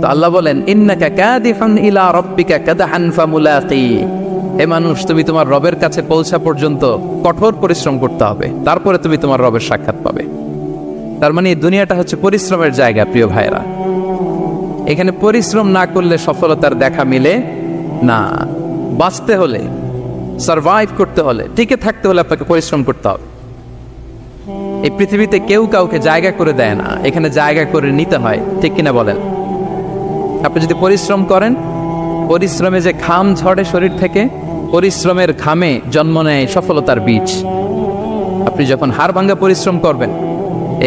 তো আল্লাহ বলেন ইন্নাকা কাদিহুন ইলা রাব্বিকা কাদহান ফামুলাকি, হে মানুষ তুমি তোমার রবের কাছে পৌঁছা পর্যন্ত কঠোর পরিশ্রম করতে হবে, তারপরে তুমি তোমার রবের সাক্ষাৎ পাবে। তার মানে এই দুনিয়াটা হচ্ছে পরিশ্রমের জায়গা প্রিয় ভাইরা। এখানে পরিশ্রম না করলে সফলতার দেখা মিলে না। বাঁচতে হলে, সারভাইভ করতে হলে, টিকে থাকতে হলে আপনাকে পরিশ্রম করতে হবে। এই পৃথিবীতে কেউ কাউকে জায়গা করে দেয় না, এখানে জায়গা করে নিতে হয়, ঠিক কিনা বলেন? আপনি যদি পরিশ্রম করেন, পরিশ্রমে যে ঘাম ঝরে শরীর থেকে, পরিশ্রমের ঘামে জন্ম নেয় সফলতার বীজ। আপনি যখন হাড় ভাঙ্গা পরিশ্রম করবেন,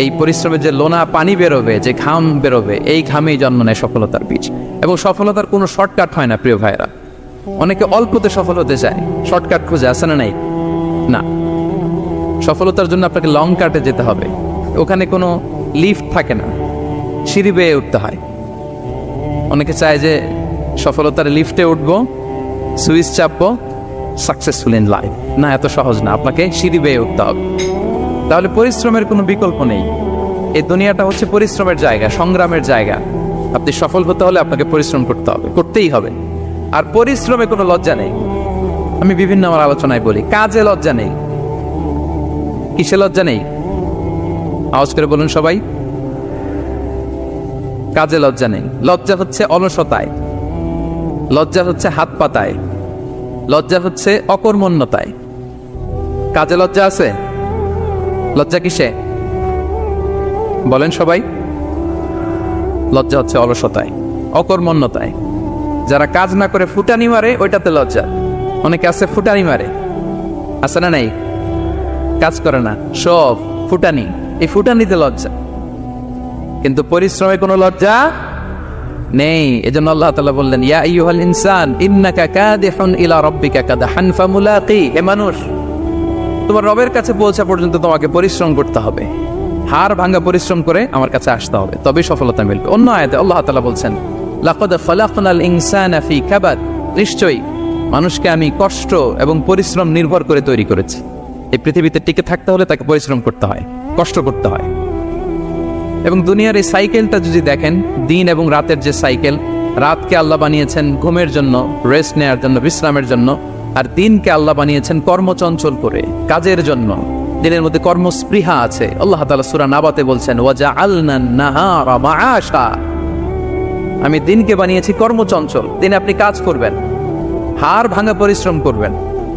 এই পরিশ্রমে যে লোনা পানি বেরোবে, যে ঘাম বেরোবে, এই ঘামেই জন্ম নেয় সফলতার বীজ। এবং সফলতার কোনো শর্টকাট হয় না প্রিয় ভাইরা। অনেকে অল্পতে সফল হতে চায়, শর্টকাট খুঁজে, আছে না নাই? না, সফলতার জন্য আপনাকে লং কাটে যেতে হবে। ওখানে কোনো লিফট থাকে না, সিঁড়ি বেয়ে উঠতে হয়। অনেকে চায় যে সফলতার লিফটে উঠবো, সুইচ চাপবো, সাকসেসফুল ইন লাইফ। না, এত সহজ না, আপনাকে সিঁড়ি বেয়ে উঠতে হবে। তাহলে পরিশ্রমের কোনো বিকল্প নেই। এই দুনিয়াটা হচ্ছে পরিশ্রমের জায়গা, সংগ্রামের জায়গা। আপনি সফল হতে হলে আপনাকে পরিশ্রম করতে হবে, করতেই হবে। আর পরিশ্রমে কোনো লজ্জা নেই। আমি বিভিন্ন আমার আলোচনায় বলি, কাজে লজ্জা নেই। কিসে লজ্জা নেই? আওয়াজ করে বলুন সবাই। কাজে লজ্জা নেই। লজ্জা হচ্ছে অলসতায়, লজ্জা হচ্ছে হাত পাতায়, লজ্জা হচ্ছে অকর্মণ্যতায়। কাজে লজ্জা আছে? লজ্জা কিসে বলেন সবাই? লজ্জা হচ্ছে অলসতায়, অকর্মণ্যতায়। যারা কাজ না করে ফুটানি মারে, ওইটাতে লজ্জা। অনেকে আছে ফুটানি মারে, আছে না নাই? কাজ করে না, সব ফুটানি, এই ফুটানিতে লজ্জা। কিন্তু পরিশ্রমে কোনো লজ্জা নেই। এজন্য আল্লাহ তাআলা বললেন ইয়া আইয়ুহাল ইনসান ইন্নাকা কাদিহুন ইলা রাব্বিকা কাদহান ফামুলাকি, হে মানুষ তোমার রবের কাছে পৌঁছা পর্যন্ত তোমাকে পরিশ্রম করতে হবে। হাড় ভাঙা পরিশ্রম করে আমার কাছে আসতে হবে, তবেই সফলতা মিলবে। অন্য আয়াতে আল্লাহ তাআলা বলছেন লাকাদ খালাকনাল ইনসানা ফি কাবাদ, নিশ্চয়ই মানুষকে আমি কষ্ট এবং পরিশ্রম নির্ভর করে তৈরি করেছি। এই পৃথিবীতে টিকে থাকতে হলে তাকে পরিশ্রম করতে হয়, কষ্ট করতে হয়। এবং দুনিয়ার এই সাইকেলটা যদি দেখেন, দিন এবং রাতের যে সাইকেল, রাতকে আল্লাহ বানিয়েছেন ঘুমের জন্য, রেস্ট নেওয়ার জন্য, বিশ্রামের জন্য। আর দিনকে আল্লাহ বানিয়েছেন কর্মচঞ্চল করে, কাজের জন্য। দিনের মধ্যে কর্মস্পৃহা আছে। আল্লাহ তাআলা সূরা নাবাতে বলছেন ওয়াজআলনান নাহারা মাআশা, আমি দিনকে বানিয়েছি কর্মচঞ্চল। দিনে আপনি কাজ করবেন, হাড় ভাঙা পরিশ্রম করবেন,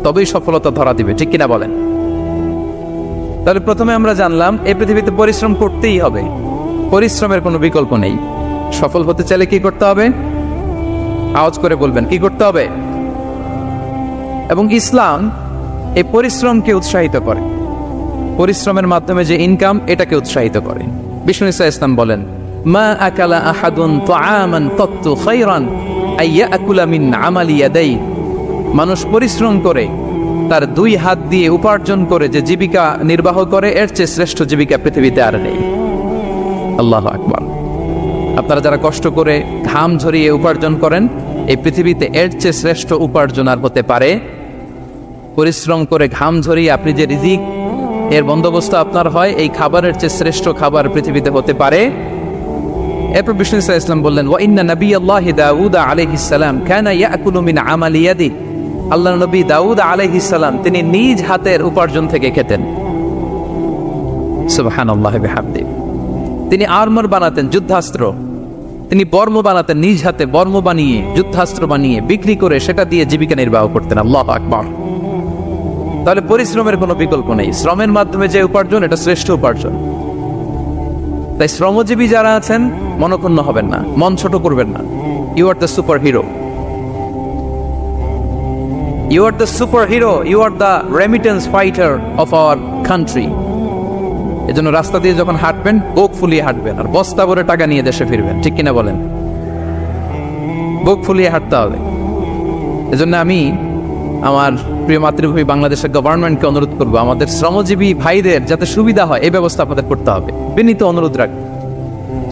তবেই সফলতা ধরা দিবে, ঠিক কিনা বলেন? তাহলে প্রথমে আমরা জানলাম এই পৃথিবীতে পরিশ্রম করতেই হবে, পরিশ্রমের কোনো বিকল্প নেই। সফল হতে চাইলে কি করতে হবে? আওয়াজ করে বলবেন, কি করতে হবে? এবং ইসলাম এই পরিশ্রমকে উৎসাহিত করে, পরিশ্রমের মাধ্যমে যে ইনকাম, এটাকে উৎসাহিত করে। বিষ্ণু ঈসা ইসলাম বলেন মা আকালা আহাদুন তাআমান কাত্তু খায়রান আইয়াকুলা মিন আমালি ইয়াদাই, মানুষ পরিশ্রম করে তার দুই হাত দিয়ে উপার্জন করে যে জীবিকা নির্বাহ করে, এর চেয়ে শ্রেষ্ঠ জীবিকা পৃথিবীতে আর নেই। আল্লাহু আকবার। আপনারা যারা কষ্ট করে ঘাম ঝরিয়ে উপার্জন করেন, এই পৃথিবীতে এর চেয়ে শ্রেষ্ঠ উপার্জন আর হতে পারে? পরিশ্রম করে ঘাম ঝরিয়ে আপনি যে রিজিক এর বন্দোবস্ত আপনার হয়, এই খাবারের চেয়ে শ্রেষ্ঠ খাবার পৃথিবীতে হতে পারে? এরপর বিষ্ণু ঈসা ইসলাম বললেন ওয়া ইন্না নাবিয়াল্লাহি দাউদ আলাইহিস সালাম কানা ইয়াকুলু মিন আমালি ইয়াদি, আল্লাহর নবী দাউদ আলাইহিস সালাম তিনি নিজ হাতের উপার্জন থেকে খেতেন। সুবহানাল্লাহি ওয়া বিহামদি। তিনি আর্মার বানাতেন, যুদ্ধাস্ত্র। তিনি বর্ম বানাতেন, নিজ হাতে বর্ম বানিয়ে, যুদ্ধাস্ত্র বানিয়ে বিক্রি করে সেটা দিয়ে জীবিকা নির্বাহ করতেন। আল্লাহু আকবার। তাহলে পরিশ্রমের কোনো বিকল্প নেই। শ্রমের মাধ্যমে যে উপার্জন, এটা শ্রেষ্ঠ উপার্জন। তাই শ্রমজীবী যারা আছেন, মনক্ষুণ্ণ হবেন না, মন ছোট করবেন না। You are the super hero, you are the super hero, you are the remittance fighter of our country. এজন্য রাস্তা দিয়ে যখন হাঁটবেন, বুক ফুলিয়ে হাঁটবেন, আর বস্তা ভরে টাকা নিয়ে দেশে ফিরবেন, ঠিক কিনা বলেন? বুক ফুলিয়ে হাঁটতে হবে। এজন্য আমি আমার প্রিয় মাতৃভূমি বাংলাদেশের গভর্নমেন্টকে অনুরোধ করবো, আমাদের শ্রমজীবী ভাইদের যাতে সুবিধা হয়, এই ব্যবস্থা আপনাদের করতে হবে। বিনীত অনুরোধ রাখবো।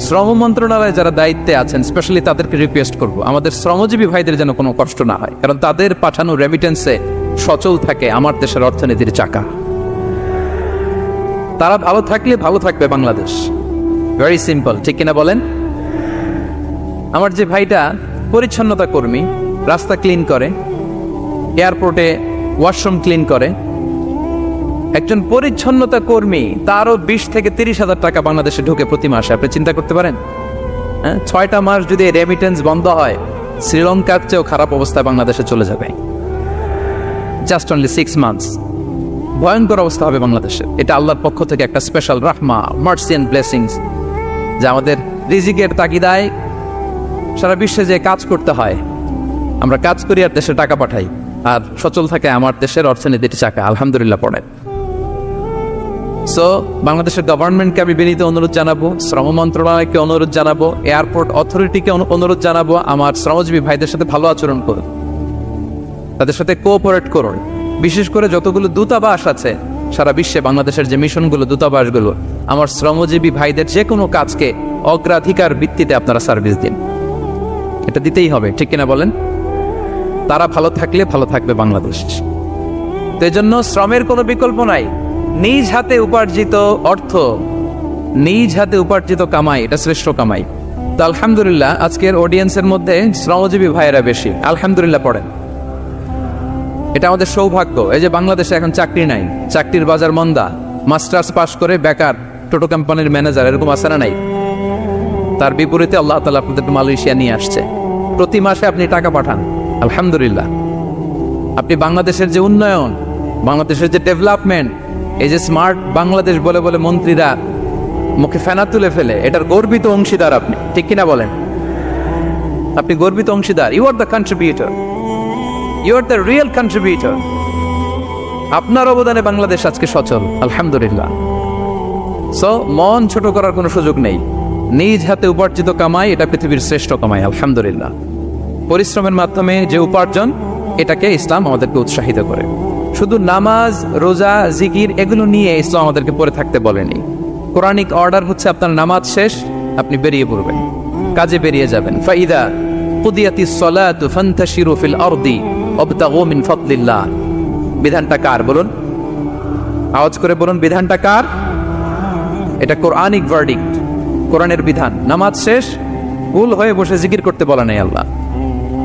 শ্রম মন্ত্রণালয়ে যারা দায়িত্বে আছেন, স্পেশালি তাদেরকে রিকোয়েস্ট করবো, আমাদের শ্রমজীবী ভাইদের যেন কোনো কষ্ট না হয়, কারণ তাদের পাঠানো রেমিটেন্সে সচল থাকে আমার দেশের অর্থনীতির চাকা। তারা ভালো থাকলে ভালো থাকবে বাংলাদেশ। ভেরি সিম্পল, ঠিক কিনা বলেন? আমার যে ভাইটা পরিচ্ছন্নতা কর্মী, রাস্তা ক্লিন করে, এয়ারপোর্টে ওয়াশরুম ক্লিন করে, একজন পরিচ্ছন্নতা কর্মী, তারও 20 থেকে 30,000 টাকা বাংলাদেশে ঢুকে প্রতি মাসে। আপনি চিন্তা করতে পারেন? 6টা মাস যদি রেমিটেন্স বন্ধ হয়, শ্রীলঙ্কার চেয়েও খারাপ অবস্থায় বাংলাদেশে চলে যাবে। Just only 6 months. ভয়ঙ্কর অবস্থা হবে বাংলাদেশে। এটা আল্লাহর পক্ষ থেকে একটা স্পেশাল রাহমা, মার্সি এন্ড ব্লেসিংস, যা আমাদের রিজিকের তাগিদায় সারা বিশ্বে যে কাজ করতে হয়, আমরা কাজ করি আর দেশে টাকা পাঠাই, আর সচল থাকে আমার দেশের অর্থনীতির চাকা। আলহামদুলিল্লাহ পড়েন। সো বাংলাদেশের গভর্নমেন্টকে আমি বিনীত অনুরোধ জানাবো, শ্রম মন্ত্রণালয়কে অনুরোধ জানাবো, এয়ারপোর্ট অথরিটিকে অনুরোধ জানাবো, আমার শ্রমজীবী ভাইদের সাথে ভালো আচরণ করুন, তাদের সাথে কোঅপারেট করুন। বিশেষ করে যতগুলো দূতাবাস আছে সারা বিশ্বে, বাংলাদেশের যে মিশনগুলো, দূতাবাসগুলো, আমার শ্রমজীবী ভাইদের যে কোনো কাজকে অগ্রাধিকার ভিত্তিতে আপনারা সার্ভিস দিন। এটা দিতেই হবে, ঠিক কিনা বলেন? তারা ভালো থাকলে ভালো থাকবে বাংলাদেশ। তো এই জন্য শ্রমের কোনো বিকল্প নাই। নিজ হাতে উপার্জিত অর্থ, নিজ হাতে উপার্জিত কামাই, এটা শ্রেষ্ঠ কামাই। তো আলহামদুলিল্লাহ আজকের অডিয়েন্সের মধ্যে শ্রমজীবী ভাইয়েরা বেশি। আলহামদুলিল্লাহ পড়েন। এটা আমাদের সৌভাগ্য। এই যে বাংলাদেশে এখন চাকরি নাই, চাকরির বাজার মন্দা, মাস্টার্স পাস করে বেকার টোটো কোম্পানির ম্যানেজার, এরকম আছে না নাই? তার বিপরীতে আল্লাহ তাআলা আপনাদের মালয়েশিয়া নিয়ে আসছে। প্রতি মাসে আপনি টাকা পাঠান, আলহামদুলিল্লাহ। আপনি বাংলাদেশের যে উন্নয়ন, বাংলাদেশের যে ডেভেলপমেন্ট, এই যে স্মার্ট বাংলাদেশ বলে বলে মন্ত্রীরা মুখে ফেনা তুলে ফেলে, এটার গর্বিত অংশীদার আপনি, ঠিক কিনা বলেন? আপনি গর্বিত অংশীদার। You are the contributor, you are the real contributor. আপনার অবদানে বাংলাদেশ আজকে সচল, আলহামদুলিল্লাহ। সো মন ছোট করার কোনো সুযোগ নেই। নিজ হাতে উপার্জিত কামাই, এটা পৃথিবীর শ্রেষ্ঠ কামাই, আলহামদুলিল্লাহ। পরিশ্রমের মাধ্যমে যে উপার্জন, এটাকে ইসলাম আমাদেরকে উৎসাহিত করে। শুধু নামাজ, রোজা, জিকির এগুলো নিয়ে ইসলাম আমাদেরকে পড়ে থাকতে বলেনি। কোরআনিক অর্ডার হচ্ছে আপনার নামাজ শেষ, আপনি বেরিয়ে পড়বেন, কাজে বেরিয়ে যাবেন। ফাইদা কুদিয়াতিস সালাতু ফান্তাশিরু ফিল আরদি ওয়াবতাগু মিন ফাদলিল্লাহ। বিধানটা কার বলুন? আওয়াজ করে বলুন, বিধানটা কার? এটা কোরআনিক ভার্ডিক্ট, কোরআনের বিধান। নামাজ শেষ, ভুল হয়ে বসে জিকির করতে বলা নাই আল্লাহ।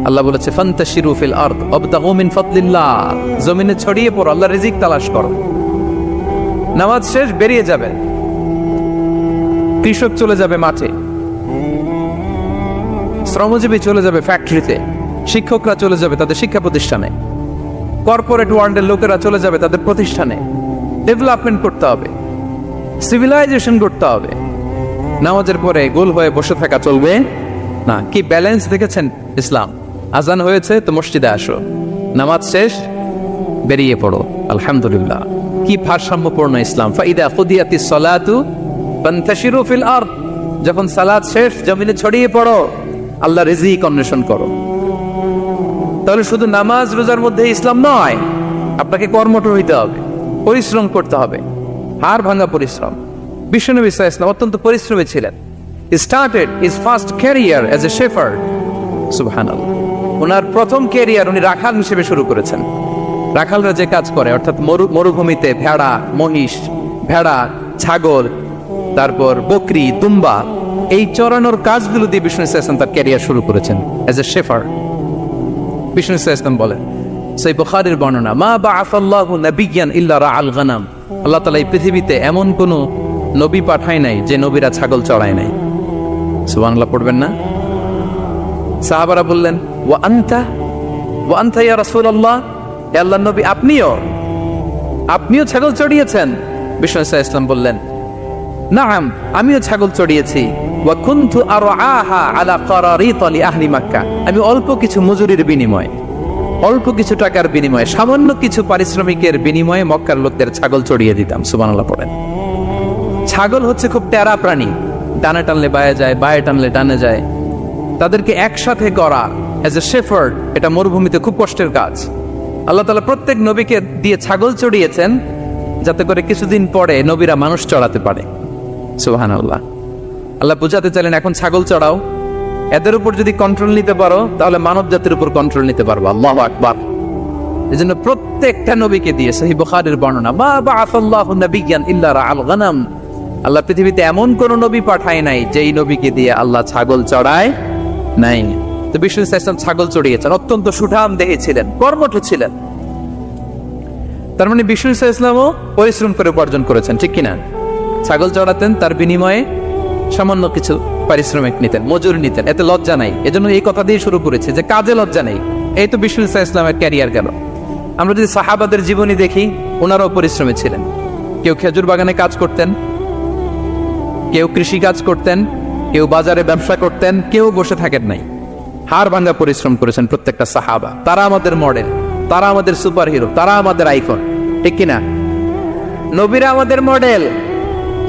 আল্লাহ বলেছে ফান্তাশিরু ফিল আরদ ওয়াবতাগু মিন ফাদলিল্লাহ, জমিনে ছড়িয়ে পড়ো, আল্লাহর রিজিক তালাশ করো। নামাজ শেষ, বেরিয়ে যাবে। কৃষক চলে যাবে মাঠে, শ্রমজীবী চলে যাবে ফ্যাক্টরিতে, শিক্ষকরা চলে যাবে তাদের শিক্ষা প্রতিষ্ঠানে, কর্পোরেট ওয়ার্ল্ডের লোকেরা চলে যাবে তাদের প্রতিষ্ঠানে। ডেভেলপমেন্ট করতে হবে, সিভিলাইজেশন করতে হবে। নামাজের পরে গোল হয়ে বসে থাকা চলবে না। কি ব্যালেন্স দেখেছেন ইসলাম? আজান হয়েছে তো মসজিদে আসো, নামাজ শেষ বেরিয়ে পড়ো, আলহামদুলিল্লাহ। কি ভারসাম্যপূর্ণ ইসলাম। ফাইদা কুদিয়াতিস সালাতু ফান্তাশিরু ফিল আরদ, যখন সালাত শেষ জমিনে ছড়িয়ে পড়ো, আল্লাহ রিজিক অন্বেষণ করো। তাহলে শুধু নামাজ রোজার মধ্যে ইসলাম নয়, আপনাকে কর্মঠ হইতে হবে, পরিশ্রম করতে হবে, হাড় ভাঙা পরিশ্রম। বিশ্বনবী সাল্লাল্লাহু আলাইহি ওয়াসাল্লাম অত্যন্ত পরিশ্রমী ছিলেন। He started his first career as a shepherd. সুবহানাল্লাহ। ওনার প্রথম ক্যারিয়ার উনি রাখাল হিসেবে শুরু করেছেন। রাখালরা যে কাজ করে, অর্থাৎ মরুভূমিতে ভেড়া, মহিষ, ভেড়া, ছাগল, তারপর বকরি, দুম্বা, এই চরানোর কাজগুলো দিয়ে বিষ্ণু ইসলাম তার ক্যারিয়ার শুরু করেছেন এজ এ শেফার্ড। বিষ্ণু ইসলাম বলেন, সেই বুখারীর বর্ণনা, মা বাআসাল্লাহু নাবিয়্যান ইল্লা রাআল গানাম। আল্লাহ তাআলা এই পৃথিবীতে এমন কোন নবী পাঠায় নাই যে নবীরা ছাগল চড়ায় নাই। সুবহানাল্লাহ পড়বেন না? সাহাবারা বললেন, ওয়া আনতা ইয়া রাসূলুল্লাহ, হে আল্লাহর নবী আপনিও ছাগল চড়িয়েছেন? বিষ্ণু ইসলাম বললেন, নাআম, আমিও ছাগল চড়িয়েছি। ওয়া কুনতু আরআহা আলা কারারিত লি আহলি মক্কা, আমি অল্প কিছু মজুরির বিনিময়ে, অল্প কিছু টাকার বিনিময়ে, সামান্য কিছু পারিশ্রমিকের বিনিময়ে মক্কার লোকদের ছাগল চড়িয়ে দিতাম। সুবহানাল্লাহ পড়েন। ছাগল হচ্ছে খুব টেরা প্রাণী, ডানে টানলে বায়ে যায়, বায়ে টানলে ডানে যায়। তাদেরকে একসাথে করা এজ এ শেফার্ড, এটা মরুভূমিতে খুব কষ্টের কাজ। আল্লাহ তাআলা প্রত্যেক নবীকে দিয়ে ছাগল চড়িয়েছেন, যাতে করে কিছুদিন পরে নবীরা মানুষ চড়াতে পারে। সুবহানাল্লাহ। আল্লাহ বুঝাতে চাইলেন, এখন ছাগল চড়াও, এদের উপর যদি কন্ট্রোল নিতে পারো তাহলে মানব জাতির উপর কন্ট্রোল নিতে পারবো। আল্লাহু আকবার। এজন্য প্রত্যেকটা নবীকে দিয়ে, সহিহ বুখারীর বর্ণনা, মা বাআসাল্লাহু নাবিয়্যান ইল্লা রাআল গানাম, আল্লাহ পৃথিবীতে এমন কোন নবী পাঠায় নাই যেই নবীকে দিয়ে আল্লাহ ছাগল চড়ায় নাই। তো বিষ্ণু ইসলাম ছাগল চড়িয়েছেন, অত্যন্ত সুঠাম দেহে ছিলেন, কর্মঠ ছিলেন। তার মানে বিষ্ণু ইসলামও পরিশ্রম করে উপার্জন করেছেন, ঠিক কিনা? ছাগল চড়াতেন, তার বিনিময়ে সামান্য কিছু পারিশ্রমিক নিতেন, মজুরি নিতেন, এতে লজ্জা নাই। এজন্য এই কথা দিয়ে শুরু করেছে যে কাজে লজ্জা নেই। এই তো বিষ্ণু ইসলামের ক্যারিয়ার গেল। আমরা যদি সাহাবাদের জীবনী দেখি, ওনারাও পরিশ্রমী ছিলেন। কেউ খেজুর বাগানে কাজ করতেন, কেউ কৃষি কাজ করতেন, কেউ বাজারে ব্যবসা করতেন, কেউ বসে থাকেন নাই। হাড় ভাঙ্গা পরিশ্রম করেছেন প্রত্যেকটা সাহাবা। তারা আমাদের মডেল, তারা আমাদের সুপার হিরো, তারা আমাদের আইকন, ঠিক কিনা? নবীরা আমাদের মডেল,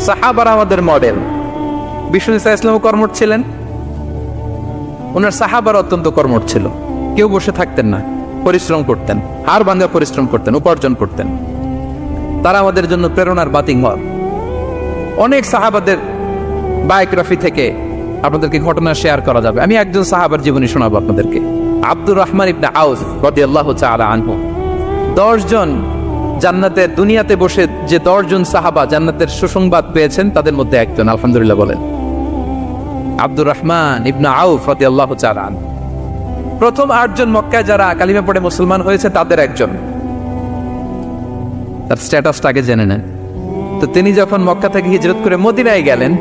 সাহাবারা আমাদের মডেল। বিষ্ণু ইসলামও কর্মঠ ছিলেন, ওনার সাহাবার অত্যন্ত কর্মঠ ছিল। কেউ বসে থাকতেন না, পরিশ্রম করতেন, হাড় ভাঙ্গা পরিশ্রম করতেন, উপার্জন করতেন। তারা আমাদের জন্য প্রেরণার বাতিঘর। অনেক সাহাবাদের বায়োগ্রাফি থেকে আপনাদেরকে ঘটনা শেয়ার করা যাবে। আমি একজন সাহাবার জীবনী শোনাবো আপনাদেরকে। আব্দুর রহমান ইবনে আউফ রাদিয়াল্লাহু তাআলা আনহু। 10 জন জান্নাতের, দুনিয়াতে বসে যে 10 জন সাহাবা জান্নাতের সুসংবাদ পেয়েছেন, তাদের মধ্যে একজন, আলহামদুলিল্লাহ বলেন। আব্দুর রহমান ইবনে আউফ রাদিয়াল্লাহু তাআলা আনহু প্রথম 8 জন মক্কায় যারা কালিমা পড়ে মুসলমান হয়েছে তাদের একজন। তার স্ট্যাটাসটা আগে জেনে নেন। তো তিনি যখন মক্কা থেকে হিজরত করে মদিনায় গেলেন,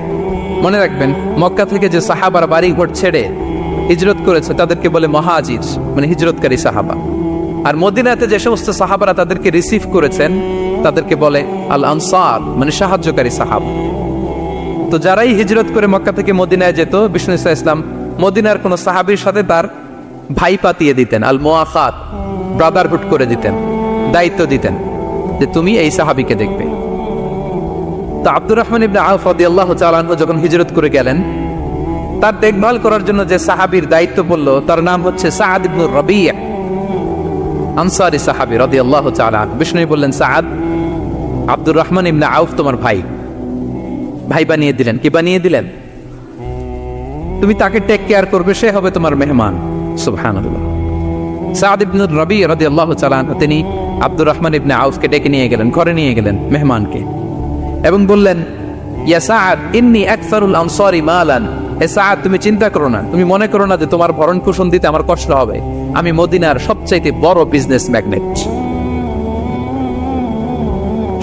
মনে রাখবেন মক্কা থেকে যে সাহাবারা বাড়ি ঘর ছেড়ে হিজরত করেছে তাদেরকে বলে মহাজির, মানে হিজরতকারী সাহাবা। আর মদিনাতে যে সমস্ত সাহাবারা তাদেরকে রিসিভ করেছেন তাদেরকে বলে আল আনসার, মানে সাহায্যকারী সাহাবা। তো যারাই হিজরত করে মক্কা থেকে মদিনায় যেত, বিষ্ণু ইসলাম মদিনার কোন সাহাবীর সাথে তার ভাই পাতিয়ে দিতেন, আল মুআখাত, ব্রাদারহুড করে দিতেন, দায়িত্ব দিতেন যে তুমি এই সাহাবীকে দেখবে। তো আব্দুর রহমান ইবনে আউফ রাদিয়াল্লাহু তাআলা আনহু যখন হিজরত করে গেলেন, তার দেখভাল করার জন্য যে সাহাবীর দায়িত্ব পড়ল তার নাম হচ্ছে সাআদ ইবনে রাবি', আনসারী সাহাবী রাদিয়াল্লাহু তাআলা। বিষ্ণু বললেন, সাআদ, আব্দুর রহমান ইবনে আউফ তোমার ভাই, ভাই বানিয়ে দিলেন। কি বানিয়ে দিলেন? তুমি তাকে টেক কেয়ার করবে, সে হবে তোমার মেহমান। সুবহানাল্লাহ। সাআদ ইবনে রাবি' রাদিয়াল্লাহু তাআলা তিনি আব্দুর রহমান ইবনে আউফকে ডেকে নিয়ে গেলেন, ঘরে নিয়ে গেলেন মেহমানকে, এবং বললেন, ইয়া সাআদ ইন্নী আকসারুল আনসারি মালান। হে সাআদ, তুমি চিন্তা করো না, তুমি মনে করো না যে তোমার ভরণ পোষণ দিতে আমার কষ্ট হবে। আমি মদিনার সবচাইতে বড় বিজনেস ম্যাগনেট,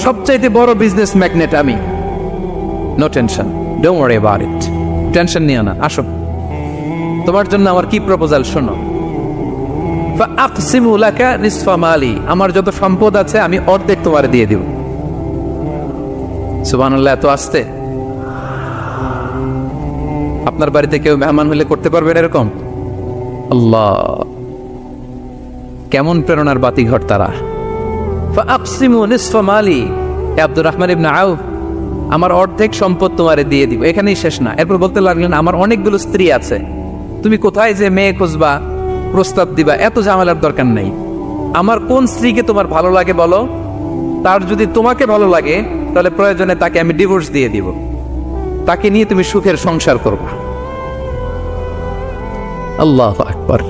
সবচাইতে বড় বিজনেস ম্যাগনেট আমি। No tension, don't worry about it. Tension নিও না, আসো, তোমার জন্য আমার কি প্রপোজাল শোনো। ফাআকসিমু লাকা নিসফা মালি, আমার যত সম্পদ আছে আমি অর্ধেক তোমার দিয়ে দিব। সুবহানাল্লাহ। এত আসতে আপনার বাড়িতে কেউ মেহমান হলে করতে পারবেন এরকম? আল্লাহ, কেমন প্রেরণার বাতিঘর তারা। ফাআকসিমু নিসফা মালি, আব্দুর রহমান ইবনে আউফ, আমার অর্ধেক সম্পদ তোমারে দিয়ে দিব। এখানেই শেষ না, এরপর বলতে লাগলেন, আমার অনেকগুলো স্ত্রী আছে, তুমি কোথায় যে মেয়ে খুঁজবা, প্রস্তাব দিবা, এত ঝামেলার দরকার নেই। আমার কোন স্ত্রীকে তোমার ভালো লাগে বলো, তার যদি তোমাকে ভালো লাগে তাহলে প্রয়োজনে তাকে আমি ডিভোর্স দিয়ে দিব, তাকে নিয়ে তুমি সুখের সংসার করবা। আল্লাহু আকবার,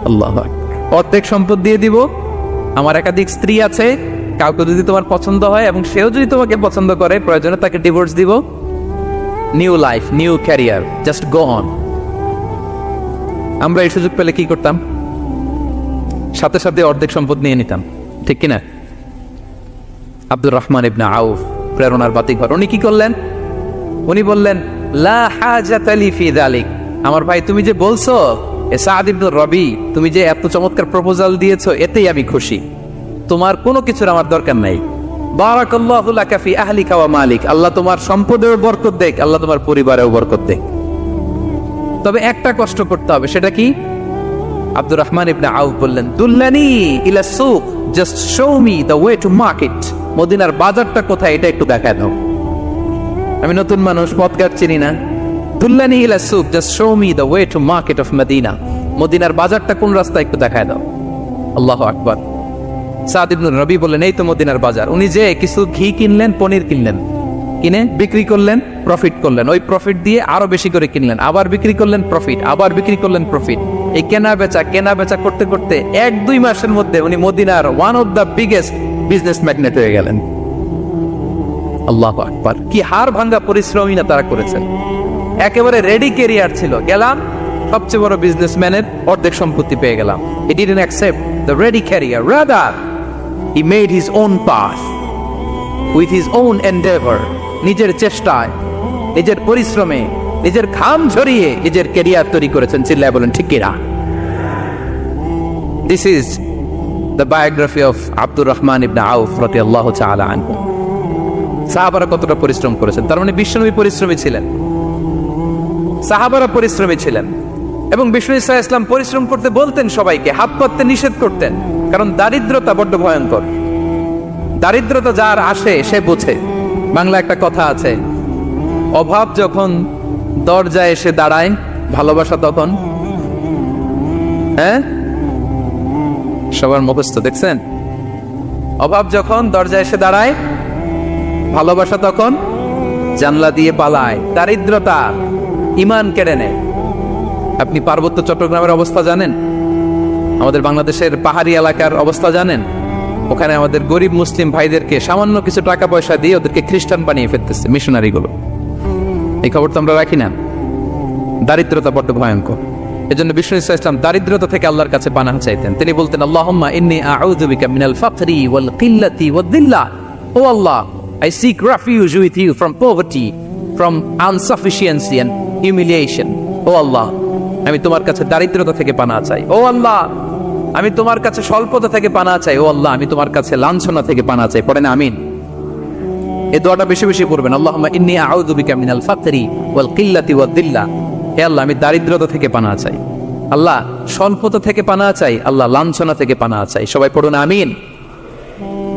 আল্লাহু আকবার। অর্ধেক সম্পদ দিয়ে দিব, আমার একাধিক স্ত্রী আছে, কাউকে যদি তোমার পছন্দ হয় এবং সেও যদি তোমাকে পছন্দ করে, প্রয়োজনে তাকে ডিভোর্স দিব। New life, new career, just go on. আমরা এই সুযোগ পেলে কি করতাম? সাথে সাথে অর্ধেক সম্পদ নিয়ে নিতাম, ঠিক কিনা? আব্দুর রহমান ইবনে আউফ প্রেরণার বাতিঘর। উনি কি করলেন? উনি বললেন, লা হাজাতা লি ফি যালিক। আমার ভাই, তুমি যে বলছো, এ সাআদ ইবনে রাবি, তুমি যে এত চমৎকার প্রপোজাল দিয়েছো, এতেই আমি খুশি। তোমার কোনো কিছুর আমার দরকার নাই। বারাকাল্লাহু লাকা ফি আহলিকা ওয়া মালিক, আল্লাহ তোমার সম্পদেও বরকত দেখ, আল্লাহ তোমার পরিবারেও বরকত দেখ। তবে একটা কষ্ট করতে হবে, সেটা কি? আব্দুর রহমান ইবনে আউফ বললেন, দুল্লানি ইলা সুক, just show me the way to market. মদিনার বাজারটা কোথায় এটা একটু দেখায় দাও। আমি নতুন মানুষ, পথঘাট চিনি না। দুল্লানি ইলা সুক, just show me the way to market of Medina. মদিনার বাজারটা কোন রাস্তা একটু দেখায় দাও। আল্লাহু আকবার। সাদ ইবনে রাবি বললেন, এই তো মদিনার বাজার। উনি যে কিছু ঘি কিনলেন, পনির কিনলেন, কিনে বিক্রি করলেন, প্রফিট করলেন। ওই প্রফিট দিয়ে আরো বেশি করে কিনলেন, আবার বিক্রি করলেন, প্রফিট, আবার বিক্রি করলেন, প্রফিট। এই কেনা বেচা করতে করতে 1-2 মাসের মধ্যে উনি মদিনার one of the biggest business magnate হয়ে গেলেন। আল্লাহু আকবার। কি হাড় ভাঙ্গা পরিশ্রমী না তারা করেছেন। একেবারে রেডি ক্যারিয়ার ছিল। গেলাম, সবচেয়ে বড় বিজনেসম্যানের অর্ধেক সম্পত্তি পেয়ে গেলাম। He didn't accept the ready career. Rather, he made his own path with his own endeavor. নিজের চেষ্টায়, নিজের পরিশ্রমে, নিজের ঘাম ঝরিয়ে নিজের ক্যারিয়ার তৈরি করেছেন। চিল্লায় বলেন ঠিক কিনা? This is the biography of Abdul Rahman ibn Auf radiyallahu ta'ala anhu. সাহাবারা কতটা পরিশ্রম করেছেন, তার মানে বিশ্বনবী পরিশ্রমী ছিলেন, সাহাবারা পরিশ্রমী ছিলেন। এবং বিষ্ণু ঈসা ইসলাম পরিশ্রম করতে বলতেন সবাইকে, হাত পাততে নিষেধ করতেন, কারণ দারিদ্রতা বড্ড ভয়ঙ্কর। দারিদ্রতা যার আসে সে বোঝে। বাংলা একটা কথা আছে, অভাব যখন দরজায় এসে দাঁড়ায়, ভালোবাসা তখন। হ্যাঁ, সবার মুখস্থ দেখছেন? অভাব যখন দরজায় এসে দাঁড়ায়, ভালোবাসা তখন জানলা দিয়ে পালায়। দারিদ্রতা ঈমান কেড়ে নেয়। আপনি পার্বত্য চট্টগ্রামের অবস্থা জানেন? আমাদের বাংলাদেশের পাহাড়ি এলাকার অবস্থা জানেন? ওখানে আমাদের গরিব মুসলিম ভাইদেরকে সামান্য কিছু টাকা পয়সা দিয়ে ওদেরকে খ্রিস্টান বানিয়ে ফেলতেছে মিশনারি গুলো। এই খবর তো আমরা রাখি না। দারিদ্রতা বড্ড ভয়ঙ্কর। এজন্য বিষ্ণু ঈসা ইসলাম দারিদ্রতা থেকে আল্লাহর কাছে পানাহ চাইতেন। তিনি বলতেন, আল্লাহুম্মা ইন্নী আউযু বিকা মিনাল ফাকরি ওয়াল কিল্লাতি ওয়াদ-দিল্লা। ও আল্লাহ, I seek refuge with you from poverty, from insufficiency and humiliation. ও আল্লাহ, আমি তোমার কাছে দারিদ্রতা থেকে পানাহ চাই। ও আল্লাহ, আমি তোমার কাছে স্বল্পতা থেকে পানাহ চাই। ও আল্লাহ, আমি তোমার কাছে লাঞ্ছনা থেকে পানাহ চাই। পড়েন আমিন। এই দোয়াটা বেশি বেশি পড়বেন। আল্লাহুম্মা ইন্নী আউযু বিকা মিনাল ফাকরি ওয়াল কিল্লাতি ওয়াদ-দিল্লা। হে আল্লাহ, আমি দারিদ্রতা থেকে পানাহ চাই। আল্লাহ, স্বল্পতা থেকে পানাহ চাই। আল্লাহ, লাঞ্ছনা থেকে পানাহ চাই। সবাই পড়ুন আমিন।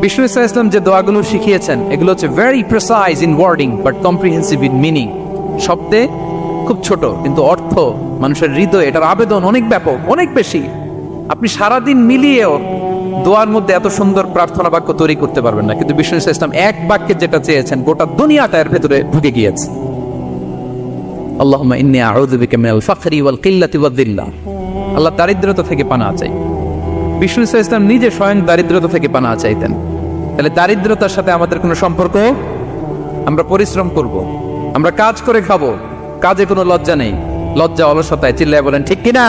বিষ্ণু ঈসা ইসলাম যে দোয়াগুলো শিখিয়েছেন, এগুলো হচ্ছে very precise in wording but comprehensive in meaning. শব্দে খুব ছোট, কিন্তু অর্থ মানুষের হৃদয়ে এটার আবেদন অনেক ব্যাপক, অনেক বেশি। আপনি সারাদিন মিলিয়েও দোয়ার মধ্যে এত সুন্দর প্রার্থনা বাক্য তৈরি করতে পারবেন না, কিন্তু বিষ্ণু ঈসা ইসলাম এক বাক্যে যেটা চেয়েছেন, গোটা দুনিয়াটা এর ভেতরে ঢুকে গিয়েছে। আল্লাহুম্মা ইন্নী আউযু বিকা মিনাল ফাকরি ওয়াল কিল্লাতি ওয়াদ-দিল্লা। আল্লাহ, দারিদ্রতা থেকে পানাহ চাই। বিষ্ণু ঈসা ইসলাম নিজে স্বয়ং দারিদ্রতা থেকে পানাহ চাইতেন। তাহলে দারিদ্রতার সাথে আমাদের কোনো সম্পর্ক? আমরা পরিশ্রম করব, আমরা কাজ করে খাবো, কাজে কোনো লজ্জা নেই। লজ্জা অলসতায়। চিল্লায় বলেন ঠিক কিনা?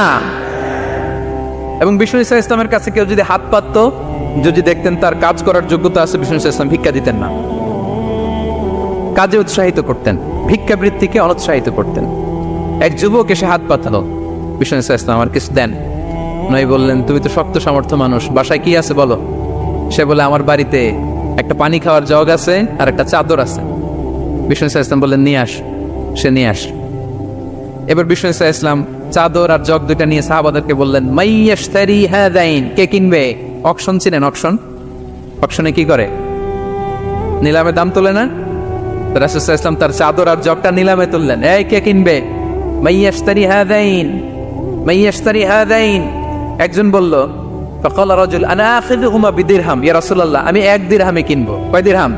এবং বিষ্ণু ঈসা ইসলামের কাছে কেউ যদি হাত পাততো, যদি দেখতেন তার কাজ করার যোগ্যতা আছে, বিষ্ণু ঈসা ইসলাম ভিক্ষা দিতেন না, কাজে উৎসাহিত করতেন, ভিক্ষাবৃত্তিকে অনুৎসাহিত করতেন। এক যুবক এসে হাত পাতালো, বিষ্ণু ঈসা ইসলাম আমার কিছু দেন। নয় বললেন, তুমি তো শক্ত সামর্থ্য মানুষ, বাসায় কি আছে বলো? সে বলে, আমার বাড়িতে একটা পানি খাওয়ার জগ আছে আর একটা চাদর আছে। বিষ্ণু ঈসা ইসলাম বললেন, নিয়ে আস। সে নিয়ে আস। এবার বিষ্ণু ঈসা ইসলাম চাদর আর জগ দুইটা নিয়ে সাহাবাদেরকে বললেন, মাইয়াশতারি হাযাইন, কে কিনবে? অকশন চিনেন? অকশন, অকশনে কি করে? নিলামে দাম তোলে না? রাসূল সাল্লাল্লাহু আলাইহি ওয়াসাল্লাম তার চাদর আর জগটা নিলামে তুললেন। এই কে কিনবে? মাইয়াশতারি হাযাইন, মাইয়াশতারি হাযাইন। একজন বলল, ফাকাল রাজুল আনা আখিযুহুমা বিদিরহাম, ইয়া রাসূলুল্লাহ, আমি 1 দিরহামে কিনবো। কয় দিরহাম?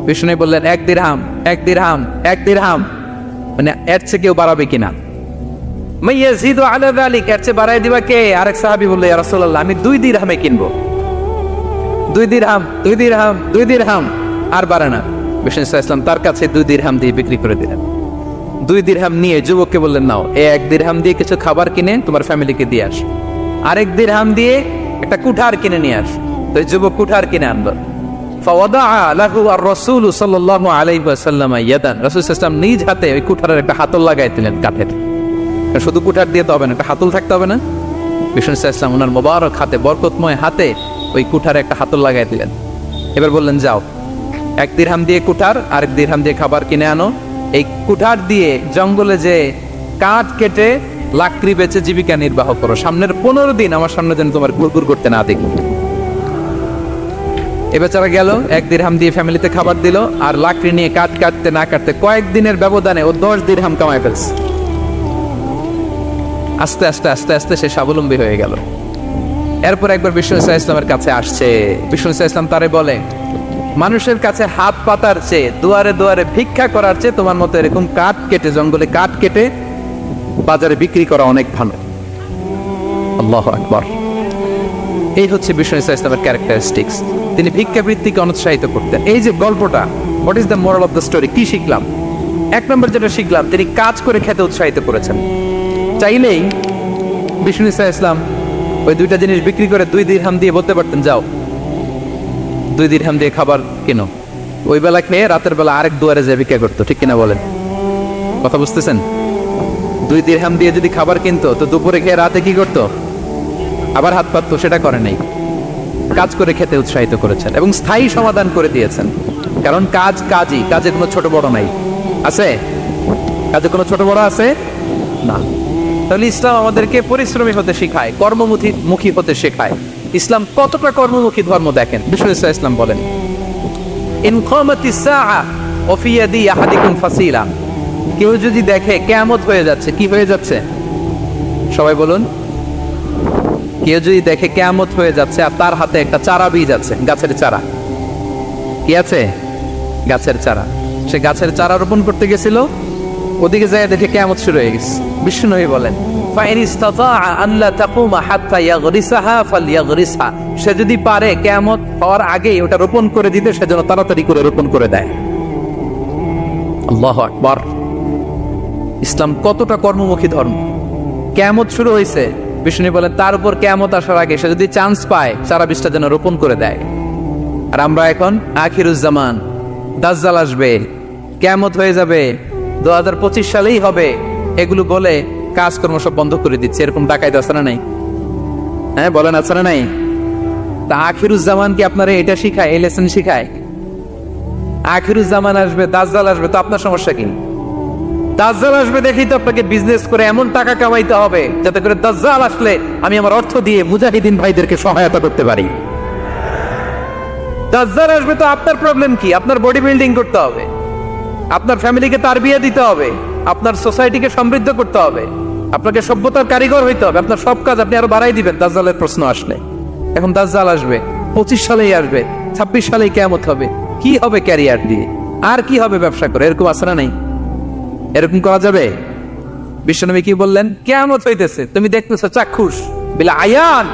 বিষ্ণু বললেন, 1 দিরহাম, 1 দিরহাম, 1 দিরহাম। মানে এর চেয়ে কেউ বাড়াবে কিনা? মাইয়াজিদু আলা যালিক, এর চেয়ে বাড়ায় দিবা কে? আরেক সাহাবী বলল, ইয়া রাসূলুল্লাহ, আমি 2 দিরহামে কিনবো। 2 দিরহাম, 2 দিরহাম, 2 দিরহাম, আর বাড়ে না। বিষ্ণু ইসলাম তার কাছে 2 দিরহাম দিয়ে বিক্রি করে দিলেন। 2 দিরহাম নিয়ে যুবককে বললেন, নাও, এই 1 দিরহাম দিয়ে কিছু খাবার কিনে তোমার ফ্যামিলিকে দিয়ে আস। আরেক দিরহাম দিয়ে একটা কুঠার কিনে নিয়ে আস। তো যুবক কুঠার কিনে আনলো। ফাওয়াদাআ লাহু আর-রাসূল সাল্লাল্লাহু আলাইহি ওয়াসাল্লাম ইয়াদান, রাসূল সাল্লাল্লাহু আলাইহি ওয়াসাল্লাম নিজ হাতে ওই কুঠারের একটা হাতল লাগাই দিলেন কাঠের। শুধু কুঠার দিয়ে তো হবে না, একটা হাতল থাকতে হবে না? বিষ্ণু সাল্লাল্লাহু আলাইহি ওয়াসাল্লাম ওনার মোবারক হাতে, বরকতময় হাতে ওই কুঠারে একটা হাতল লাগাই দিলেন। এবার বললেন, যাও, 1 দিরহাম দিয়ে কুঠার, আরেক দিরহাম দিয়ে খাবার কিনে আনো। এই কুঠার দিয়ে জঙ্গলে যে কাঠ কেটে লাকড়ি বেচে জীবিকা নির্বাহ করো। সামনের 15 দিন আমার সামনে যেন তোমার গুড়গুড় করতে না দেখি। এ বেচারা গেল, 1 দিরহাম দিয়ে ফ্যামিলিতে খাবার দিল, আর লাকড়ি নিয়ে কাঠ কাটতে না কাটতে কয়েকদিনের ব্যবধানে ও 10 দিরহাম কামায় ফেলছে। আস্তে আস্তে আস্তে আস্তে সে স্বাবলম্বী হয়ে গেল। এরপর একবার বিষ্ণু ঈসা ইসলামের কাছে আসছে। বিষ্ণু ঈসা ইসলাম তারে বলে, মানুষের কাছে হাত পাতার চেয়ে, দুয়ারে দুয়ারে ভিক্ষা করার চেয়ে তোমার মতো এরকম কাঠ কেটে, জঙ্গলে কাঠ কেটে বাজারে বিক্রি করা অনেক ভালো। আল্লাহু আকবার। এই হচ্ছে বিষ্ণু ঈসা ইসলামের ক্যারেক্টারিস্টিক্স। তিনি ভিক্ষাবৃত্তিকে অনুৎসাহিত করতেন। এই যে গল্পটা, what is the moral of the story? কি শিখলাম? 1 নম্বর যেটা শিখলাম, তিনি কাজ করে খেতে উৎসাহিত করেছেন। চাইলেই বিষ্ণু ইসলাম ওই দুইটা জিনিস বিক্রি করে 2 দিরহাম দিয়ে বলতে পারতেন যাও 2 দিরহাম দিয়ে খাবার কেনো, ওই বেলা খেয়ে রাতের বেলা আরেক দুয়ারে যে ভিক্ষা করতো, ঠিক কিনা বলেন? কথা বুঝতেছেন? 2 দিরহাম দিয়ে যদি খাবার কিনতো তো দুপুরে খেয়ে রাতে কি করতো? আবার হাত পাততো। সেটা করে নাই, কাজ করে খেতে উৎসাহিত করেছেন এবং স্থায়ী সমাধান করে দিয়েছেন। কারণ কাজই, কাজে কোনো ছোট বড় নাই। আছে? কাজে কোনো ছোট বড় আছে না। তাহলে ইসলাম আমাদেরকে পরিশ্রমী হতে শেখায়, কর্মমুখী হতে শেখায়। ইসলাম কতটা কর্মমুখী ধর্ম দেখেন। বিষ্ণু ইসলাম বলেন, ইন কামাতিস সাআ ওয়া ফি ইয়াদি আহাদিকুম ফাসিলা। কেউ যদি দেখে কিয়ামত হয়ে যাচ্ছে, কি হয়ে যাচ্ছে? সবাই বলুন। কেউ যদি দেখে কিয়ামত হয়ে যাচ্ছে আর তার হাতে একটা চারা বীজ আছে, গাছের চারা। কি আছে? গাছের চারা। সে গাছের চারা রোপণ করতে গেছিল, ওদিকে যায় দেখে কিয়ামত শুরু হয়ে গেছে। বিষ্ণু নবী বলেন, ফাইন ইসতাতাআ আন লা তাকুমা হাত্তা ইয়াগরিসাহা ফালইয়াগরিসহা। সে যদি পারে কিয়ামত হওয়ার আগেই ওটা রোপণ করে দিতে, সেজন্য তাড়াতাড়ি করে রোপণ করে দেয়। আল্লাহু আকবার। ইসলাম কতটা কর্মমুখী ধর্ম। কিয়ামত শুরু হয়েছে, বিষ্ণু বলেন তার উপর কিয়ামত আসার আগে সে যদি চান্স পায় চারা বীজটা যেন রোপণ করে দেয়। আর আমরা এখন আখিরুজ্জামান, দাজ্জাল আসবে, কিয়ামত হয়ে যাবে, 2025 সালেই হবে, এগুলো বলে কাজকর্ম সব বন্ধ করে দিচ্ছে। এরকম ডাকাইতে আছে না নাই? হ্যাঁ বলেন, আছে না নাই? তা আখিরুজ্জামান কি আপনারা এটা শিখায়, এই লেসন শিখায়? আখিরুজ্জামান আসবে, দাজ্জাল আসবে, তো আপনার সমস্যা কি? দাজ্জাল আসবে দেখেই তো আপনাকে বিজনেস করে এমন টাকা কামাইতে হবে যাতে করে দাজ্জাল আসলে আমি আমার অর্থ দিয়ে মুজাহিদিন ভাইদেরকে সহায়তা করতে পারি। দাজ্জাল আসবে তো আপনার প্রবলেম কি? আপনার বডি বিল্ডিং করতে হবে, আপনার ফ্যামিলিকে তারবিয়া দিতে হবে, আপনার সোসাইটিকে সমৃদ্ধ করতে হবে, আপনাকে সভ্যতার কারিগর হইতে হবে। আপনার সব কাজ আপনি আরো বাড়াই দিবেন দাজ্জালের প্রশ্ন আসলে। এখন দাজ্জাল আসবে, 25 সালেই আসবে, 26 সালেই কিয়ামত হবে। কি হবে ক্যারিয়ার দিয়ে? আর কি হবে ব্যবসা করে? এরকম আছে না নাই? এরকম করা যাবে? বিশ্বনবী কি বললেন? কিয়ামত হইতেছে, তুমি দেখতেছো চাক্ষুষ বিলা আয়ান,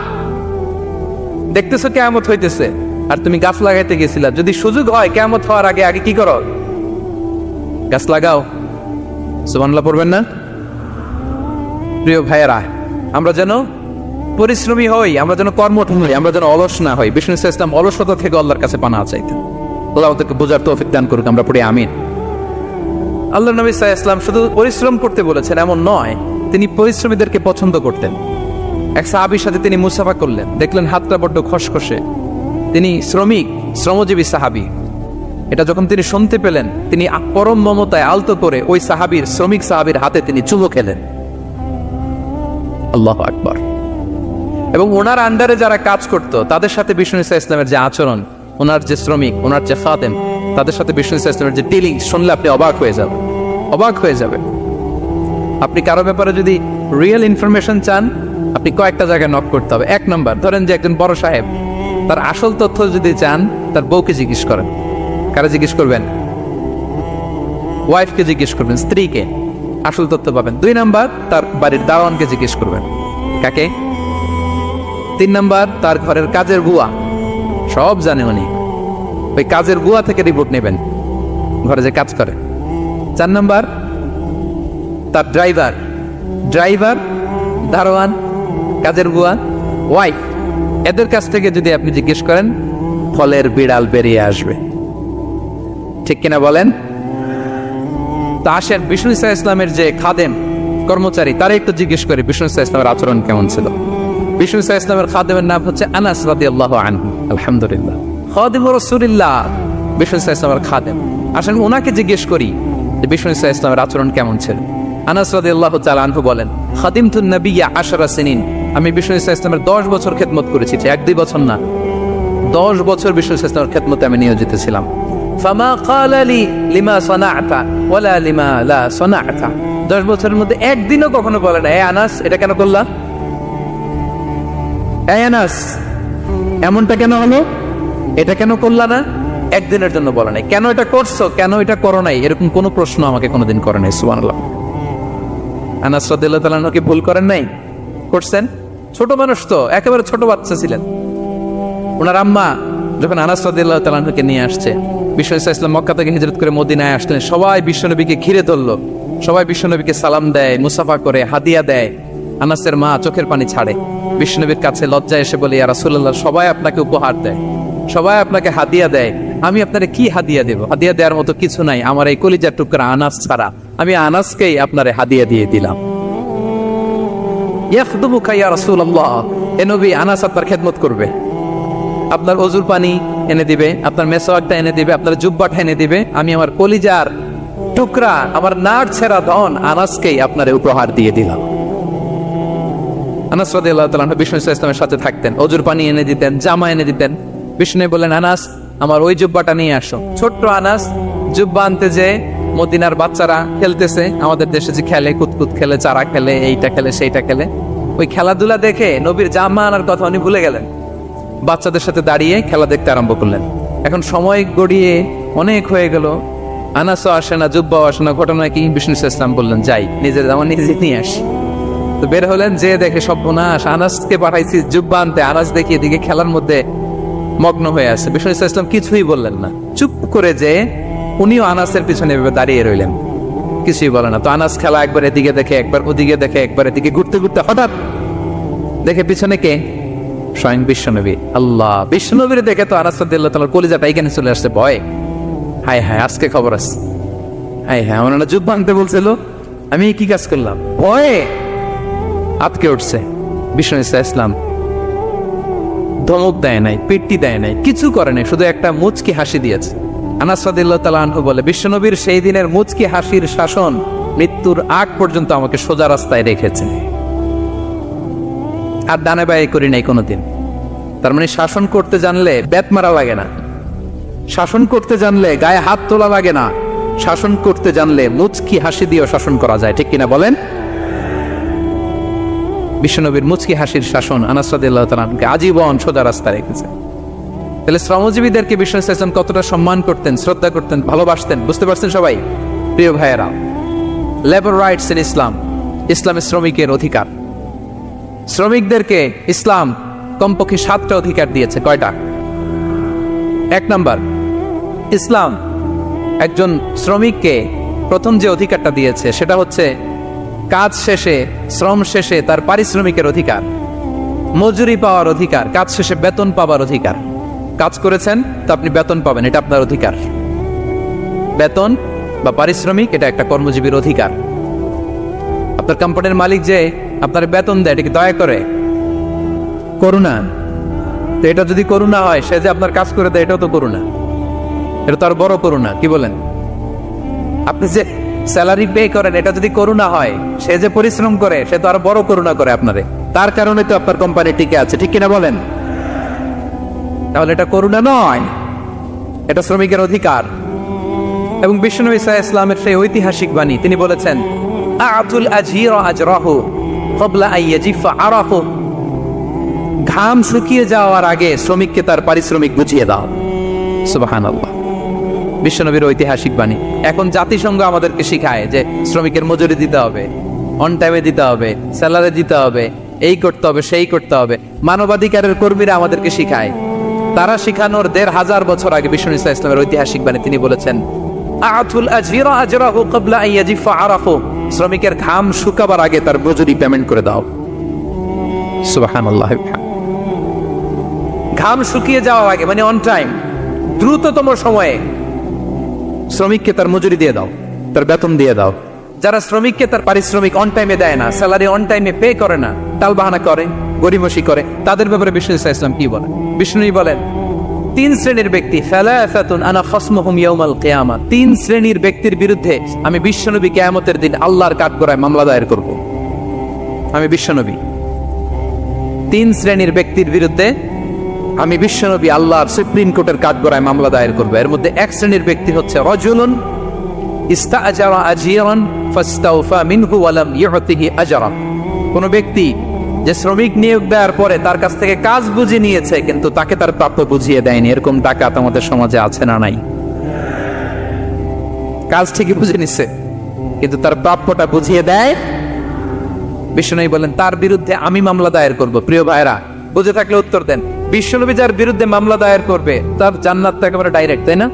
দেখতেছো কিয়ামত হইতেছে, আর তুমি গাছ লাগাইতে গেছিলা। যদি সুযোগ হয় কিয়ামত হওয়ার আগে আগে কি করো? গাছ লাগাও। সুবহানাল্লাহ পড়বেন না? প্রিয় ভাইয়েরা, আমরা যেন পরিশ্রমী হই, আমরা যেন কর্মঠ হই, আমরা যেন অলস না হই। বিষ্ণু ইসলাম অলসতা থেকে আল্লাহর কাছে পানা চাইতেন। আল্লাহ আমাদেরকে বোঝার তৌফিক দান করুক, আমরা পড়ি আমিন। আল্লাহ নবী সাল্লাল্লাহু আলাইহি ওয়াসাল্লাম শুধু পরিশ্রম করতে বলেছেন এমন নয়, তিনি পরিশ্রমীদেরকে পছন্দ করতেন। এক সাহাবীর সাথে তিনি মুসাফা করলেন, দেখলেন হাতটা বড্ড খসখসে, তিনি শ্রমজীবী সাহাবী। এটা যখন তিনি শুনতে পেলেন, তিনি পরম মমতায় আলতো করে ওই শ্রমিক সাহাবীর হাতে তিনি চুমু খেলেন। আল্লাহু আকবার। এবং ওনার আন্ডারে যারা কাজ করত তাদের সাথে বিষ্ণু ইসলামের যে আচরণ, ওনার যে শ্রমিক, ওনার যে খাদেম, তাদের সাথে বিষ্ণু ইসলামের যে ডিলিং শুনলে আপনি অবাক হয়ে যাবেন। আপনি কারো ব্যাপারে যদি রিয়েল ইনফরমেশন চান, আপনি কয়েকটা জায়গায় নক করতে হবে। 1 নাম্বার, ধরেন যে একজন বড় সাহেব, তার আসল তথ্য যদি চান তার বউকে জিজ্ঞেস করেন। কারা জিজ্ঞেস করবেন? ওয়াইফকে জিজ্ঞেস করবেন, স্ত্রীকে, আসল তথ্য পাবেন। 2 নাম্বার, তার বাড়ির দারোয়ানকে জিজ্ঞেস করবেন। কাকে? 3 নাম্বার, তার ঘরের কাজের বুয়া, সব জানে উনি, ওই কাজের বুয়া থেকে রিপোর্ট নেবেন, ঘরে যে কাজ করে। 4 নাম্বার, তার ড্রাইভার, দারোয়ান, কাজের বুয়া, ওয়াইফ, এদের কাছ থেকে যদি আপনি জিজ্ঞেস করেন, ফলের বিড়াল বেরিয়ে আসবে। ঠিক কিনা বলেন? তা আসেন বিষ্ণু ইসলামের যে খাদেম, কর্মচারী, তারা একটু জিজ্ঞেস করে বিষ্ণু ইসলামের আচরণ কেমন ছিল। বিষ্ণু ইসলামের খাদেমের নাম হচ্ছে আনাস রাদিয়াল্লাহু আনহু। আলহামদুলিল্লাহ, খাদিমুর রাসূলিল্লাহ, বিষ্ণু ইসলামের খাদেম। আসেন ওনাকে জিজ্ঞেস করি যে বিষ্ণু ইসলামের আচরণ কেমন ছিল। আনাস রাদিয়াল্লাহু তাআলা আনহু বলেন, খাদিমতুন নবিয়্যা 10 সিনিন, আমি বিষ্ণু ইসলামের 10 বছর খেদমত করেছি। 1-2 বছর না, 10 বছর বিষ্ণু ইসলামের খেদমতে আমি নিয়োজিত ছিলাম। ফামা ক্বালা লি লিমা সানা'তা ওয়ালা লিমা লা সানা'তা, 10 বছরের মধ্যে একদিনও কখনো বলে না, এ আনাস এটা কেন করলা, এই আনাস এমনটা কেন হলো, এটা কেন করলা না, একদিনের জন্য বলে নাই। কেন এটা করছো, কেন এটা করো নাই, এরকম কোনো প্রশ্ন আমাকে কোনোদিন করে নাই। সুবহানাল্লাহ। আনাস রাদিয়াল্লাহু তাআলা কি ভুল করেন নাই? করছেন। ছোট মানুষ তো, একেবারে ছোট বাচ্চা ছিলেন। ওনার আম্মা যখন আনাস রাদিয়াল্লাহু তাআলাকে নিয়ে আসছে, বিষ্ণু ইসলাম মক্কা থেকে হিজরত করে মদিনায় আসলেন, সবাই বিশ্বনবীকে ঘিরে ধরলো। সবাই বিশ্বনবীকে সালাম দেয়, মুসাফা করে, হাদিয়া দেয়। আনাসের মা চোখের পানি ছাড়ে, বিশ্বনবীর কাছে লজ্জায় এসে বলে, ইয়া রাসূলুল্লাহ, সবাই আপনাকে উপহার দেয়, সবাই আপনাকে হাদিয়া দেয়, আমি আপনারে কি হাদিয়া দেব? হাদিয়া দেওয়ার মতো কিছু নাই আমার এই কলিজার টুকরা আনাস ছাড়া। আমি আনাসকেই আপনারে হাদিয়া দিয়ে দিলাম। ইয়াখদুমুকা ইয়া রাসূলুল্লাহ, এ নবী, আনাস আপনার খেদমত করবে, আপনার ওযুর পানি এনে দিবে, আপনার মেসওয়াকটা এনে দিবে, আপনার জুব্বাটা এনে দিবে। আমি আমার কলিজার টুকরা, আমার নাড় ছেঁড়া ধন আনাসকেই আপনারে উপহার দিয়ে দিলাম। আনাস রাদিয়াল্লাহু তাআলা বিষ্ণু ইসলামের সাথে থাকতেন, ওযুর পানি এনে দিতেন, জামা এনে দিতেন। বিষ্ণু বললেন, আনাস, আমার ওই জুব্বাটা নিয়ে আসো। ছোট্ট আনাস জুব্বা আনতে যে মদিনার বাচ্চারা খেলতেছে, আমাদের দেশে যে খেলে, কুতকুত খেলে, চারা খেলে, এইটা খেলে, সেইটা খেলে, ওই খেলাধুলা দেখে নবীর জামা আনার কথা উনি ভুলে গেলেন। বাচ্চাদের সাথে দাঁড়িয়ে খেলা দেখতে আরম্ভ করলেন। এখন সময় গড়িয়ে অনেক হয়ে গেল, আনাসও আসে না, জুব্বাও আসে না। ঘটনা কি? বিষ্ণু ইসলাম বললেন, যাই, নিজের জামা নিজে নিয়ে আসি। তো বের হলেন, যে দেখে সর্বনাশ, আনাসকে পাঠাইছি জুব্বা আনতে, আনাস দেখি এদিকে খেলার মধ্যে মগ্ন হয়ে আছে। বিষ্ণু ইসলাম কিছুই বললেন না, চুপ করে যে উনিও আনাসের পিছনে এভাবে দাঁড়িয়ে রইলেন, কিছুই বলে না। তো আনাস খেলা একবার এদিকে দেখে, একবার ওদিকে দেখে, একবার এদিকে ঘুরতে ঘুরতে হঠাৎ দেখে পিছনে কে? স্বয়ং বিশ্বনবী। আল্লাহ, বিশ্বনবীর দেখে তো আনাস রাদিয়াল্লাহু তাআলার কলিজাটা এখানে চলে আসছে ভয়। হায় হায়, আজকে খবর আছে। হায় হায়, আমার না জুব্বা আনতে বলছিল, আমি কি কাজ করলাম? ভয়ে আটকে উঠছে। বিষ্ণু ইসলাম ধমক দেয় নাই, পেট্টি দেয় নাই, কিছু করে নাই, শুধু একটা মুচকি হাসি দিয়েছে। আনাস রাদিয়াল্লাহু তাআলা আনহু বলে, বিশ্বনবীর সেই দিনের মুচকি হাসির শাসন মৃত্যুর আগ পর্যন্ত আমাকে সোজা রাস্তায় রেখেছে, আর ডানে বায়ে করি নাই কোনোদিন। তার মানে শাসন করতে জানলে বেত মারা লাগে না, শাসন করতে জানলে গায়ে হাত তোলা লাগে না, শাসন করতে জানলে মুচকি হাসি দিয়েও শাসন করা যায়, ঠিক কিনা বলেন? বিশ্বনবীর মুচকি হাসির শাসন আনাস রাদিয়াল্লাহু তাআলা আনহুকে আজীবন সোজা রাস্তা রেখেছে। তাহলে শ্রমজীবীদেরকে বিষ্ণু ইসলাম কতটা সম্মান করতেন, শ্রদ্ধা করতেন, ভালোবাসতেন, বুঝতে পারছেন সবাই? প্রিয় ভাইয়েরা, লেবার রাইটস ইন ইসলাম, ইসলামের শ্রমিকের অধিকার। শ্রমিকদেরকে ইসলাম কমপক্ষে 7টা অধিকার দিয়েছে। কয়টা? 1 নাম্বার, ইসলাম একজন শ্রমিককে প্রথম যে অধিকারটা দিয়েছে সেটা হচ্ছে কাজ শেষে, শ্রম শেষে তার পারিশ্রমিকের অধিকার, মজুরি পাওয়ার অধিকার, কাজ শেষে বেতন পাওয়ার অধিকার। কাজ করেছেন তো আপনি বেতন পাবেন, এটা আপনার অধিকার। বেতন বা পারিশ্রমিক এটা একটা কর্মজীবীর অধিকার। আপনার কোম্পানির মালিক যে আপনার বেতন দেয়, এটা কি দয়া করে? করুণা। তো এটা যদি করুণা হয়, সে যে আপনার কাজ করে দেয়, এটাও তো করুণা, এটা তো আর বড় করুণা। কি বলেন? আপনি যে স্যালারি পে করেন, এটা যদি করুণা হয়, সে যে পরিশ্রম করে, সে তো আরো বড় করুণা করে আপনারে, তার কারণে তো আপনার কোম্পানি টিকে আছে, ঠিক কিনা বলেন? তাহলে এটা করুণা নয়, এটা শ্রমিকের অধিকার। এবং বিষ্ণু ইসলামের সেই ঐতিহাসিক বাণী, তিনি বলেছেন, আ'তুল আজীর আজরাহু ক্বাবলা আন ইয়াজিফা আরাফু, ঘাম শুকিয়ে যাওয়ার আগে শ্রমিককে তার পারিশ্রমিক বুঝিয়ে দাও। সুবহানাল্লাহ, বিশ্বনবীর ঐতিহাসিক বাণী। এখন জাতিসংঘ আমাদেরকে শিখায় যে শ্রমিকের মজুরি দিতে হবে, অন টাইমে দিতে হবে, স্যালারি দিতে হবে, এই করতে হবে, সেই করতে হবে। মানবাধিকারের কর্মীরা আমাদেরকে শিখায়, তারা শিখানোর 1500 বছর আগে বিষ্ণু ইসলামের ঐতিহাসিক বাণী, তিনি বলেছেন, আ'তুল আজীরা আজরাহু ক্বাবলা আন ইয়াজিফা আরাফু, শ্রমিকের ঘাম শুকাবার আগে তার মজুরি পেমেন্ট করে দাও। সুবহানাল্লাহ। ঘাম শুকিয়ে যাওয়ার আগে মানে অন টাইম, দ্রুততম সময়ে শ্রমিককে তার মজুরি দিয়ে দাও, তার বেতন দিয়ে দাও। যারা শ্রমিককে তার পারিশ্রমিক অন টাইমে দেয় না, স্যালারি অন টাইমে পে করে না, টালবাহানা করে, গরিমসি করে, তাদের ব্যাপারে বিষ্ণু ইসলাম কি বলেন? বিষ্ণুই বলেন, 3 শ্রেণীর ব্যক্তি, সালাসাতুন আনা খাসমুহুম ইয়াউমাল কিয়ামা, 3 শ্রেণীর ব্যক্তির বিরুদ্ধে আমি বিশ্বনবী কিয়ামতের দিন আল্লাহর কাঠগড়ায় মামলা দায়ের করব। আমি বিশ্বনবী 3 শ্রেণীর ব্যক্তির বিরুদ্ধে আমি বিশ্বনবী আল্লাহর সুপ্রিম কোর্টের কাঠগড়ায় মামলা দায়ের করব। এর মধ্যে 1 শ্রেণীর ব্যক্তি হচ্ছে রাজুলুন ইস্তাআজারা আজীরান ফাস্তাওফা মিনহু ওয়া লাম ইউতিহি আজরা, কোন ব্যক্তি যে শ্রমিক নিয়োগ দেওয়ার পরে তার কাছ থেকে কাজ বুঝে নিয়েছে কিন্তু তাকে তার প্রাপ্য বুঝিয়ে দেয়নি। এরকম ডাকাত আমাদের সমাজে আছে না নাই? কাজ ঠিকই বুঝে নিচ্ছে কিন্তু তার প্রাপ্যটা বুঝিয়ে দেয়। বিশ্বনবী বলেন, তার বিরুদ্ধে আমি মামলা দায়ের করব। প্রিয় ভাইরা, বুঝে থাকলে উত্তর দেন। বিশ্বনবী যার বিরুদ্ধে মামলা দায়ের করবে তার জান্নাত তো একেবারে ডাইরেক্ট, তাই না?